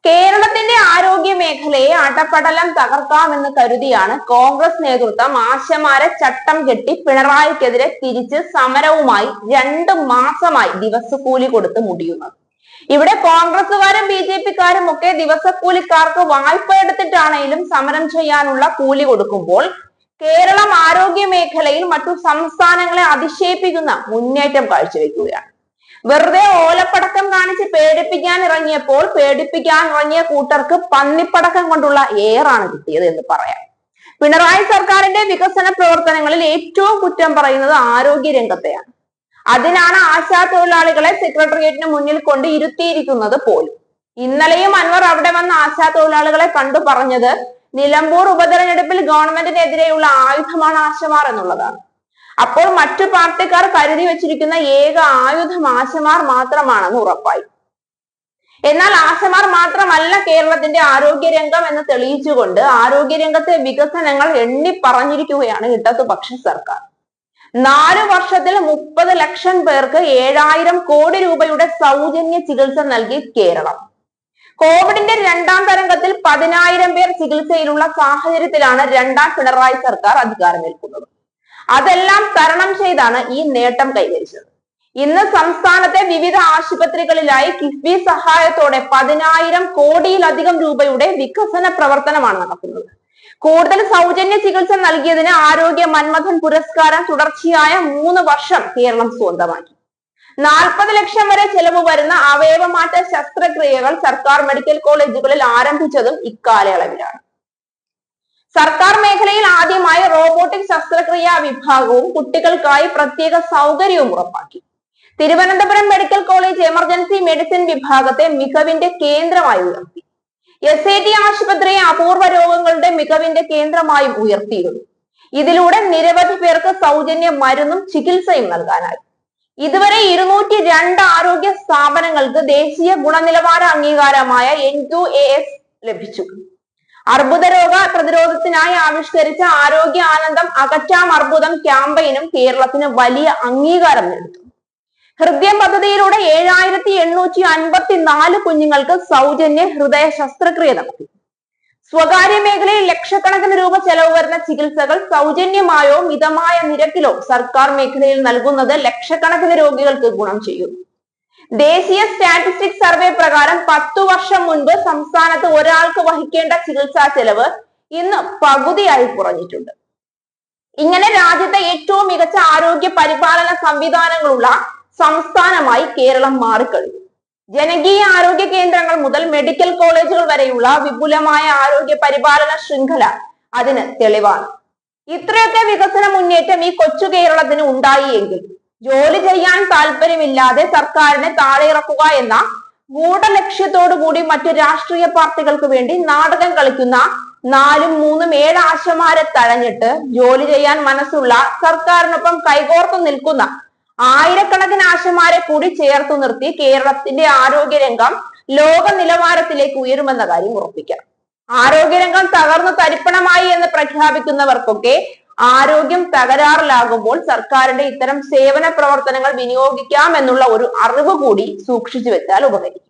കേരളത്തിന്റെ ആരോഗ്യ മേഖലയെ അടപടലം തകർക്കാമെന്ന് കരുതിയാണ് കോൺഗ്രസ് നേതൃത്വം ആശമാരെ ചട്ടം കെട്ടി പിണറായിക്കെതിരെ തിരിച്ച് സമരവുമായി 2 മാസമായി ദിവസക്കൂലി കൊടുത്ത് മുടിയുന്നത്. ഇവിടെ കോൺഗ്രസുകാരും BJP-ക്കാരും ഒക്കെ ദിവസക്കൂലിക്കാർക്ക് വായ്പ എടുത്തിട്ടാണെങ്കിലും സമരം ചെയ്യാനുള്ള കൂലി കൊടുക്കുമ്പോൾ കേരളം ആരോഗ്യ മേഖലയിൽ മറ്റു സംസ്ഥാനങ്ങളെ അതിശയിപ്പിക്കുന്ന മുന്നേറ്റം കാഴ്ചവെക്കുകയാണ്. വെറുതെ ഓലപ്പടക്കം കാണിച്ച് പേടിപ്പിക്കാൻ ഇറങ്ങിയ കൂട്ടർക്ക് പന്നിപ്പടക്കം കൊണ്ടുള്ള ഏറാണ് കിട്ടിയത് എന്ന് പറയാം. പിണറായി സർക്കാരിന്റെ വികസന പ്രവർത്തനങ്ങളിൽ ഏറ്റവും കുറ്റം പറയുന്നത് ആരോഗ്യ രംഗത്തെയാണ്. അതിനാണ് ആശാ തൊഴിലാളികളെ സെക്രട്ടേറിയറ്റിന് മുന്നിൽ കൊണ്ട് ഇരുത്തിയിരിക്കുന്നത് പോലും. ഇന്നലെയും അൻവർ അവിടെ വന്ന ആശാ തൊഴിലാളികളെ കണ്ടു പറഞ്ഞത് നിലമ്പൂർ ഉപതെരഞ്ഞെടുപ്പിൽ ഗവൺമെന്റിനെതിരെയുള്ള ആയുധമാണ് ആശമാർ എന്നുള്ളതാണ്. അപ്പോൾ മറ്റു പാർട്ടിക്കാർ കരുതി വെച്ചിരിക്കുന്ന ഏക ആയുധം ആശമാർ മാത്രമാണെന്ന് ഉറപ്പായി. എന്നാൽ ആശമാർ മാത്രമല്ല കേരളത്തിന്റെ ആരോഗ്യരംഗം എന്ന് തെളിയിച്ചുകൊണ്ട് ആരോഗ്യരംഗത്തെ വികസനങ്ങൾ എണ്ണി പറഞ്ഞിരിക്കുകയാണ് ഇടതുപക്ഷ സർക്കാർ. 4 വർഷത്തിൽ 30 ലക്ഷം പേർക്ക് 7000 കോടി രൂപയുടെ സൗജന്യ ചികിത്സ നൽകി കേരളം. കോവിഡിന്റെ 2ാം തരംഗത്തിൽ 10000 പേർ ചികിത്സയിലുള്ള സാഹചര്യത്തിലാണ് 2ാം പിണറായി സർക്കാർ അധികാരമേൽക്കുന്നത്. അതെല്ലാം തരണം ചെയ്താണ് ഈ നേട്ടം കൈവരിച്ചത്. ഇന്ന് സംസ്ഥാനത്തെ വിവിധ ആശുപത്രികളിലായി കിഫ്ബി സഹായത്തോടെ 10000 കോടിയിലധികം രൂപയുടെ വികസന പ്രവർത്തനമാണ് നടക്കുന്നത്. കൂടുതൽ സൗജന്യ ചികിത്സ നൽകിയതിന് ആരോഗ്യ മന്മഥൻ പുരസ്കാരം തുടർച്ചയായ 3 വർഷം കേരളം സ്വന്തമാക്കി. 40 ലക്ഷം വരെ ചെലവ് വരുന്ന അവയവമാറ്റ ശസ്ത്രക്രിയകൾ സർക്കാർ മെഡിക്കൽ കോളേജുകളിൽ ആരംഭിച്ചതും ഇക്കാലയളവിലാണ്. സർക്കാർ മേഖലയിൽ ആദ്യമായി റോബോട്ടിക് ശസ്ത്രക്രിയാ വിഭാഗവും കുട്ടികൾക്കായി പ്രത്യേക സൗകര്യവും ഉറപ്പാക്കി. Thiruvananthapuram medical college emergency medicine വിഭാഗത്തെ മികവിന്റെ കേന്ദ്രമായി ഉയർത്തി. SAT ആശുപത്രിയെ അപൂർവ രോഗങ്ങളുടെ മികവിന്റെ കേന്ദ്രമായും ഉയർത്തിയിരുന്നു. ഇതിലൂടെ നിരവധി പേർക്ക് സൗജന്യ മരുന്നും ചികിത്സയും നൽകാനായി. ഇതുവരെ 202 ആരോഗ്യ സ്ഥാപനങ്ങൾക്ക് ദേശീയ ഗുണനിലവാര അംഗീകാരമായ NQAS ലഭിച്ചു. അർബുദ രോഗ പ്രതിരോധത്തിനായി ആവിഷ്കരിച്ച ആരോഗ്യ ആനന്ദം അകറ്റാം അർബുദം ക്യാമ്പയിനും കേരളത്തിന് വലിയ അംഗീകാരം നേടുന്നു. ഹൃദയ പദ്ധതിയിലൂടെ 7854 കുഞ്ഞുങ്ങൾക്ക് സൗജന്യ ഹൃദയ ശസ്ത്രക്രിയ നടത്തി. സ്വകാര്യ മേഖലയിൽ ലക്ഷക്കണക്കിന് രൂപ ചെലവ് വരുന്ന ചികിത്സകൾ സൗജന്യമായോ മിതമായ നിരക്കിലോ സർക്കാർ മേഖലയിൽ നൽകുന്നത് ലക്ഷക്കണക്കിന് രോഗികൾക്ക് ഗുണം ചെയ്യുന്നു. ദേശീയ സ്റ്റാറ്റിസ്റ്റിക്സ് സർവേ പ്രകാരം 10 വർഷം മുൻപ് സംസ്ഥാനത്ത് ഒരാൾക്ക് വഹിക്കേണ്ട ചികിത്സാ ചെലവ് ഇന്ന് പകുതിയായി കുറഞ്ഞിട്ടുണ്ട്. ഇങ്ങനെ രാജ്യത്തെ ഏറ്റവും മികച്ച ആരോഗ്യ പരിപാലന സംവിധാനങ്ങളുള്ള സംസ്ഥാനമായി കേരളം മാറിക്കഴിഞ്ഞു. ജനകീയ ആരോഗ്യ കേന്ദ്രങ്ങൾ മുതൽ മെഡിക്കൽ കോളേജുകൾ വരെയുള്ള വിപുലമായ ആരോഗ്യ പരിപാലന ശൃംഖല അതിന് തെളിവാണ്. ഇത്രയൊക്കെ വികസന മുന്നേറ്റം ഈ കൊച്ചു കേരളത്തിന് ഉണ്ടായി എങ്കിൽ ജോലി ചെയ്യാൻ താല്പര്യമില്ലാതെ സർക്കാരിനെ താഴെയിറക്കുക എന്ന ഗൂഢലക്ഷ്യത്തോടു കൂടി മറ്റു രാഷ്ട്രീയ പാർട്ടികൾക്ക് വേണ്ടി നാടകം കളിക്കുന്ന 4ഉം 3ഉം 7 ആശമാരെ തഴഞ്ഞിട്ട് ജോലി ചെയ്യാൻ മനസ്സുള്ള സർക്കാരിനൊപ്പം കൈകോർത്തു നിൽക്കുന്ന ആയിരക്കണക്കിന് ആശമാരെ കൂടി ചേർത്തു നിർത്തി കേരളത്തിന്റെ ആരോഗ്യരംഗം ലോക നിലവാരത്തിലേക്ക് ഉയരുമെന്ന കാര്യം ഉറപ്പിക്കാം. ആരോഗ്യരംഗം തകർന്നു തരിപ്പണമായി എന്ന് പ്രഖ്യാപിക്കുന്നവർക്കൊക്കെ ആരോഗ്യം തകരാറിലാകുമ്പോൾ സർക്കാരിന്റെ ഇത്തരം സേവന പ്രവർത്തനങ്ങൾ വിനിയോഗിക്കാം എന്നുള്ള ഒരു അറിവ് കൂടി സൂക്ഷിച്ചു വെച്ചാൽ ഉപകരിക്കും.